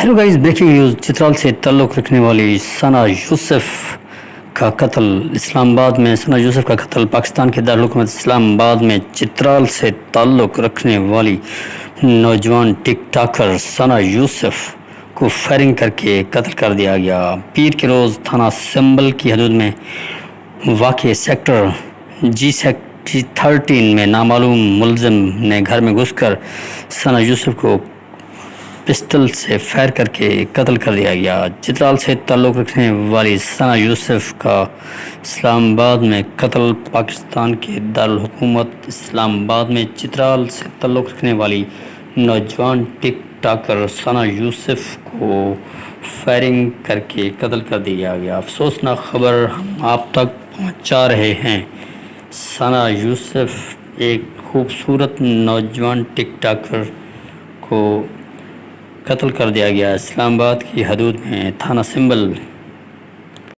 Hello guys, breaking news. Chitral से ताल्लुक़ रखने वाली सना यूसुफ का कत्ल इस्लामाबाद में। सना यूसुफ का कत्ल पाकिस्तान के दारुल हुकूमत इस्लामाबाद में चित्राल से ताल्लुक़ रखने वाली नौजवान टिक टॉकर सना यूसुफ को फायरिंग करके कत्ल कर दिया गया। पीर के रोज़ थाना सिंबल की हदूद में वाक़ सेक्टर jc6ic में नामालूम मुलज़िम ने घर में घुसकर सना यूसुफ को पिस्टल से फायर करके कत्ल कर दिया गया। चित्राल से ताल्लुक़ रखने वाली सना यूसुफ का इस्लामाबाद में कत्ल। पाकिस्तान के दारुल हुकूमत इस्लामाबाद में चित्राल से ताल्लुक़ रखने वाली नौजवान टिक टॉकर सना यूसुफ को फायरिंग करके कत्ल कर दिया गया। अफसोसनाक खबर हम आप तक पहुंचा रहे हैं। सना यूसुफ एक खूबसूरत नौजवान टिक टॉकर को कत्ल कर दिया गया इस्लामाबाद की हदूद में थाना सिंबल